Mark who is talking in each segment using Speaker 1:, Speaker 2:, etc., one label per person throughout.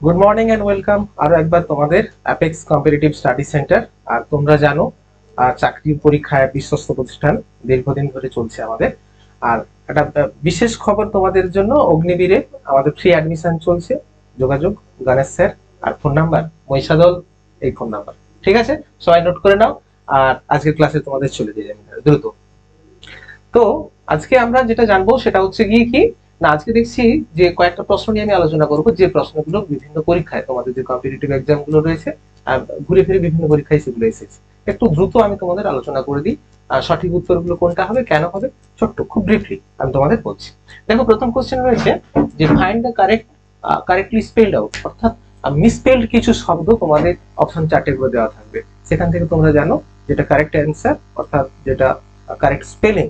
Speaker 1: Good morning and welcome আরো একবার তোমাদের অ্যাপেক্স কম্পিটিটিভ স্টাডি সেন্টার। আর তোমরা জানো চাকরির পরীক্ষায় বিশ্বস্ত প্রতিষ্ঠান দীর্ঘদিন ধরে চলছে আমাদের। আর একটা বিশেষ খবর তোমাদের জন্য, অগ্নিবীরে আমাদের ফ্রি অ্যাডমিশন চলছে। যোগাযোগ গণেশ স্যার, আর ফোন নাম্বার মহিষাদল, এই ফোন নাম্বার। ঠিক আছে, সবাই নোট করে নাও। আর আজকের ক্লাসে তোমাদের চলে যাই আমি দ্রুত। তো আজকে আমরা যেটা জানবো সেটা হচ্ছে গিয়ে কি না, আজকে দেখছি যে কয়েকটা প্রশ্ন নিয়ে আমি আলোচনা করবো, যে প্রশ্নগুলো বিভিন্ন পরীক্ষায় তোমাদের যে কম্পিটিটিভ এক্সাম গুলো রয়েছে ঘুরে ফিরে বিভিন্ন পরীক্ষায় সেগুলো এসেছে। একটু দ্রুত আমি তোমাদের আলোচনা করে দিই। সঠিক উত্তরগুলো কোনটা হবে, কেন হবে, ছোট্ট খুব ব্রিফলি আমি তোমাদের বলছি। দেখো, প্রথম কোশ্চেন রয়েছে যে find the correctly spelled out, অর্থাৎ মিসস্পেলড কিছু শব্দ তোমাদের অপশন চার্টে করে দেওয়া থাকবে। সেখান থেকে তোমরা জানো যেটা কারেক্ট অ্যান্সার, অর্থাৎ যেটা কারেক্ট স্পেলিং,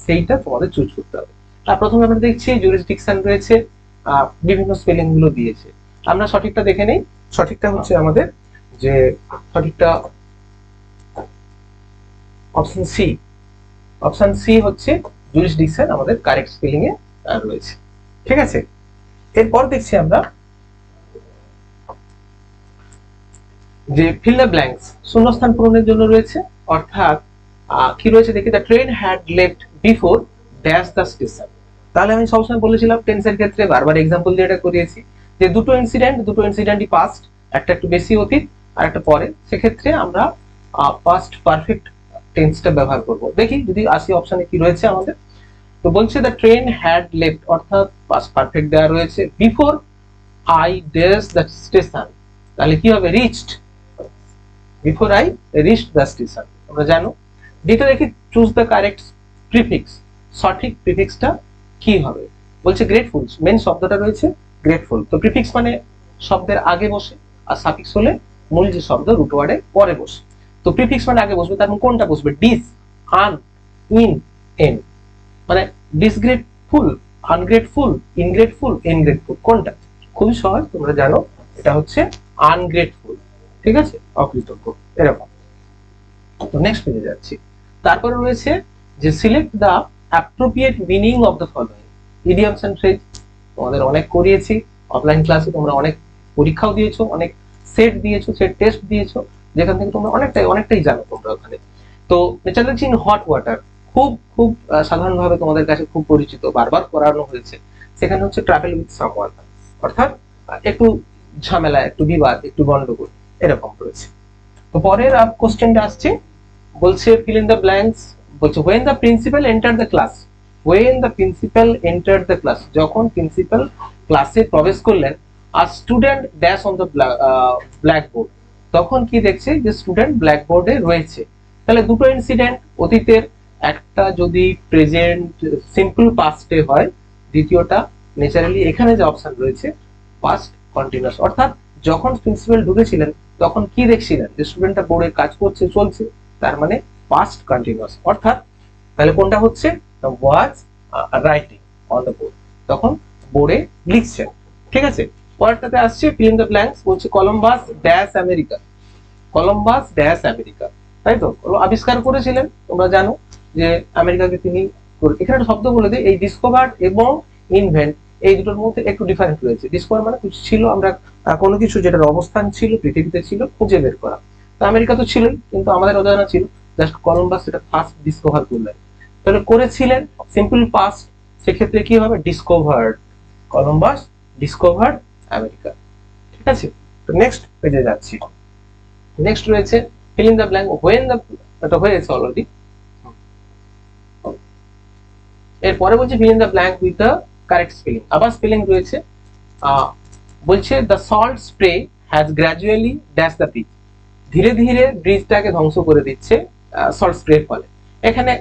Speaker 1: সেইটা তোমাদের চুজ করতে হবে। আর প্রথমে আমরা দেখছি জুরিসডিকশন রয়েছে, বিভিন্ন স্পেলিং গুলো দিয়েছে। আমরা সঠিকটা দেখে নেই। সঠিকটা হচ্ছে আমাদের যে সঠিকটা অপশন সি। অপশন সি হচ্ছে জুরিসডিকশন আমাদের কারেক্ট স্পেলিং এ রয়েছে। ঠিক আছে, এরপর দেখছি আমরা যে ফিল দ্য ব্ল্যাঙ্কস, শূন্যস্থান পূরণের জন্য রয়েছে। অর্থাৎ কি রয়েছে দেখি, the train had left before dash the station. তাহলে আমি সবসময় বলেছিলাম টেন্সের ক্ষেত্রে, বারবার এক্সাম্পল দিয়ে এটা করিয়েছি যে দুটো ইনসিডেন্টই পাস্ট, একটা একটু বেশি অতীত আর একটা পরে। সেক্ষেত্রে আমরা পাস্ট পারফেক্ট টেন্সটা ব্যবহার করব। দেখি যদি আসি অপশনে কি রয়েছে আমাদের। তো বলছে দ্য ট্রেন হ্যাড লেফট, অর্থাৎ পাস্ট পারফেক্ট দেওয়া রয়েছে, before I dash the station, তাহলে কি হবে, reached. Before I reached the station, আমরা জানো। যেটা দেখি চুজ দ্য কারেক্ট প্রিফিক্স, সঠিক প্রিফিক্সটা কি হবে। বলছে গ্রেটফুল, মেন শব্দটা রয়েছে গ্রেটফুল। তো প্রিফিক্স মানে শব্দের আগে বসে, আর সাফিক্স হলে মূল যে শব্দ রুট ওয়ার্ডে পরে বসে। তো প্রিফিক্স মানে আগে বসবে, তার মানে কোনটা বসবে, ডিস, আন, ইন, এন। মানে ডিসগ্রেটফুল, আনগ্রেটফুল, ইনগ্রেটফুল, ইনগ্রেটফুল, কোনটা? খুবই সহজ, তোমরা জানো এটা হচ্ছে আনগ্রেটফুল। ঠিক আছে, অকৃতজ্ঞ, এরকম। তো নেক্সট পেজে যাচ্ছি। তারপরে রয়েছে যে select the appropriate meaning of the following, idioms and phrase তোমাদের অনেক করিয়েছি অফলাইন ক্লাসে। তোমরা অনেক পরীক্ষাও দিয়েছো, অনেক সেট দিয়েছো, সেট টেস্ট দিয়েছো, যেখান থেকে তোমরা অনেকটাই জানো তোমরা ওখানে। তো নেচার ইন হট ওয়াটার, খুব খুব সাধারণভাবে তোমাদের কাছে খুব পরিচিত, বারবার করানো হয়েছে। সেখানে হচ্ছে ট্রাভেল উইথ সামওয়ান, অর্থাৎ একটু ঝামেলা, একটু বিবাদ, একটু গন্ডগোল, এরকম রয়েছে। তো পরের কোশ্চেনটা আসছে, বলছে ফিল ইন দ্য ব্ল্যাঙ্কস। বলছে when the principal enter the class, when the principal enter the class, যখন প্রিন্সিপাল ক্লাসে প্রবেশ করলেন, আর student dash on the blackboard, তখন কি দেখছে যে স্টুডেন্ট ব্ল্যাকবোর্ডে রয়েছে। তাহলে দুটো ইনসিডেন্ট অতীতের, একটা যদি প্রেজেন্ট সিম্পল পাস্টে হয়, দ্বিতীয়টা ন্যাচারালি এখানে যে অপশন রয়েছে পাস্ট কন্টিনিউয়াস। অর্থাৎ যখন প্রিন্সিপাল ঢুকেছিলেন তখন কি দেখছিলেন, যে স্টুডেন্টটা বোর্ডে কাজ করছে, চলছে, তার মানে পাস্ট কন্টিনিউয়াস। অর্থাৎ তাহলে কোনটা হচ্ছে, was writing on the board, তখন বোর্ডে লিখছেন। ঠিক আছে, পরেরটাতে আসছে ফিল ইন দ্য ব্ল্যাঙ্কস। বলছে Columbus dash America, Columbus dash America, তাই তো আবিষ্কার করেছিলেন। তোমরা জানো যে আমেরিকাকে তিনি, এখানে একটা শব্দ বলে দিই, এই ডিসকভার এবং ইনভেন্ট, এই দুটোর মধ্যে একটু ডিফারেন্ট রয়েছে। ডিসকভার মানে কিছু ছিল, আমরা কোনো কিছু যেটার অবস্থান ছিল পৃথিবীতে ছিল খুঁজে বের করা। তো আমেরিকা তো ছিলই, কিন্তু আমাদের অজানা ছিল, জাস্ট কলম্বাস সেটা ফার্স্ট ডিসকভার করলেন। তাহলে করেছিলেন সিম্পল পাস্ট, সেক্ষেত্রে কি হবে, ডিসকভার্ড, কলম্বাস ডিসকভার্ড আমেরিকা। ঠিক আছে, তো নেক্সট পেজে যাচ্ছি। নেক্সট রয়েছে feel in the blank when the, এটা হয়েছে অলরেডি। এরপরে বলছে fill in the blank with the correct spelling, আবার স্পেলিং রয়েছে। বলছে the salt spray has gradually dash the bridge, ধীরে ধীরে ব্রিজটাকে ধ্বংস করে দিচ্ছে সল্ট স্প্রের ফলে। এখানে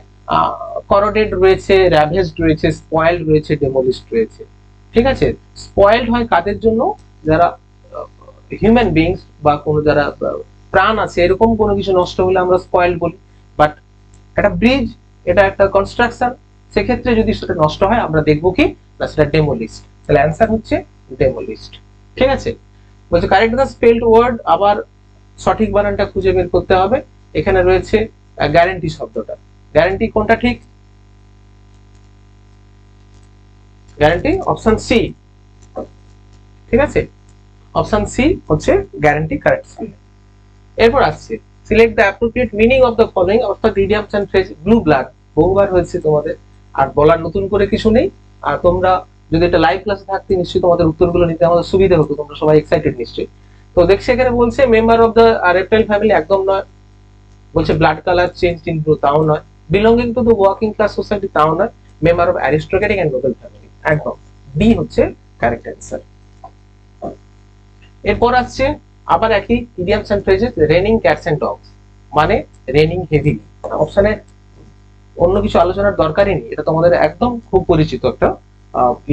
Speaker 1: করোডেড রয়েছে, র্যাভেজড রয়েছে, স্পয়েলড রয়েছে, ডেমোলিশড রয়েছে। ঠিক আছে, স্পয়েলড হয় কাদের জন্য, যারা হিউম্যান বিংস বা কোনো যারা প্রাণ আছে, এরকম কোনো কিছু নষ্ট হলে আমরা স্পয়েলড বলি। বাট একটা ব্রিজ, এটা একটা কনস্ট্রাকশন, সেক্ষেত্রে যদি সেটা নষ্ট হয় আমরা দেখবো কি না, সেটা ডেমোলিশড। তাহলে অ্যান্সার হচ্ছে ডেমোলিশড। ঠিক আছে, বলছে কারেক্ট দ্য স্পেলড ওয়ার্ড, আবার সঠিক বানানটা খুঁজে বের করতে হবে। এখানে রয়েছে গ্যারান্টি শব্দটা, গ্যারান্টি কোনটা ঠিক, গ্যারান্টি অপশন সি। ঠিক আছে, অপশন সি হচ্ছে গ্যারান্টি কারেক্ট স্পেলিং। এরপর আসছে select the appropriate meaning of the following, অর্থাৎ idioms and phrase. Blue blood বহুবার হয়েছে তোমাদের, আর বলার নতুন করে কিছু নেই। আর তোমরা যদি এটা লাইভ ক্লাসে থাকতে নিশ্চয়ই তোমাদের উত্তরগুলো নিতে আমাদের সুবিধা হতো, তোমরা সবাই এক্সাইটেড নিশ্চয়ই। তো দেখছি এখানে বলছে member of the reptile family, একদম নয়। বলছে blood colour change in blue, তাও নয়। Belonging to the working class society, তাও নয়। Member of aristocratic and noble family, একদম ডি হচ্ছে কারেক্ট অ্যান্সার। এরপর আসছে আবার একই idioms and phrases, raining cats and dogs, মানে রেনিং হেভিলি। অপশনে অন্য কিছু আলোচনার দরকারই নেই, এটা তোমাদের একদম খুব পরিচিত একটা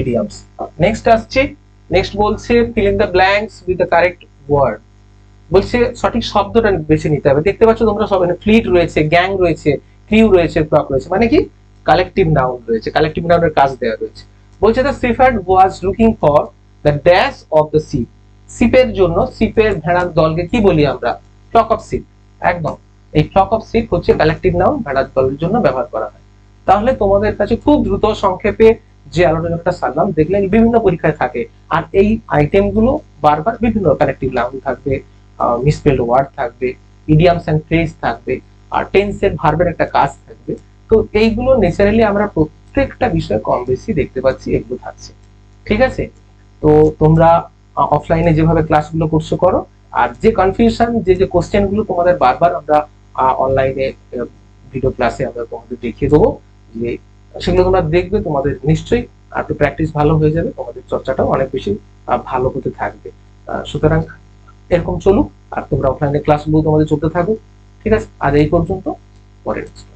Speaker 1: ইডিয়ামস। নেক্সট আসছে, নেক্সট বলছে fill in the blanks with the correct word. বলছে সঠিক শব্দটা বেছে নিতে হবে। দেখতে পাচ্ছ তোমরা সবাই, ফ্লিট রয়েছে, গ্যাং রয়েছে, ক্রিউ রয়েছে, ফ্লক রয়েছে, মানে কি কালেকটিভ নাউন রয়েছে, কালেকটিভ নাউনের কাজ দেওয়া রয়েছে। বলছে the shepherd was looking for the dash of the sheep, শিপের জন্য, শিপের ভেড়ার দলকে কি বলি আমরা? ফ্লক অফ শিপ, একদম। এই ফ্লক অফ শিপ হচ্ছে কালেকটিভ নাউন, ভেড়ার দলের জন্য ব্যবহার করা হয়। তাহলে তোমাদের কাছে খুব দ্রুত সংক্ষেপে যে আলোচনাটা সারলাম, দেখলেন বিভিন্ন পরীক্ষায় থাকে। আর এই আইটেম গুলো বারবার বিভিন্ন কালেকটিভ নাউন থাকবে, মিসস্পেলড ওয়ার্ড থাকবে, ইডিয়ামস এন্ড ফ্রেজ থাকবে, আর টেন্সের ভার্বের একটা কাজ থাকবে। তো এইগুলো ন্যাচারালি আমরা প্রত্যেকটা বিষয়ে কম বেশি দেখতে পাচ্ছি, এগুলো থাকছে। ঠিক আছে, তো তোমরা অফলাইনে যেভাবে ক্লাসগুলো করছো করো, আর যে কনফিউশন, যে কোশ্চেন গুলো তোমাদের বারবার আমরা অনলাইনে ভিডিও ক্লাসে আমরা তোমাদের দেখিয়ে দেবো, যে সেগুলো তোমরা দেখবে, তোমাদের নিশ্চয়ই একটু প্র্যাকটিস ভালো হয়ে যাবে, তোমাদের চর্চাটাও অনেক বেশি ভালো হতে থাকবে। সুতরাং এরকম চলুক, আর তোমরা অফলাইনে ক্লাসগুলো তোমাদের চলতে থাকুক। ঠিক আছে, আজ এই পর্যন্ত, পরে নেক্সট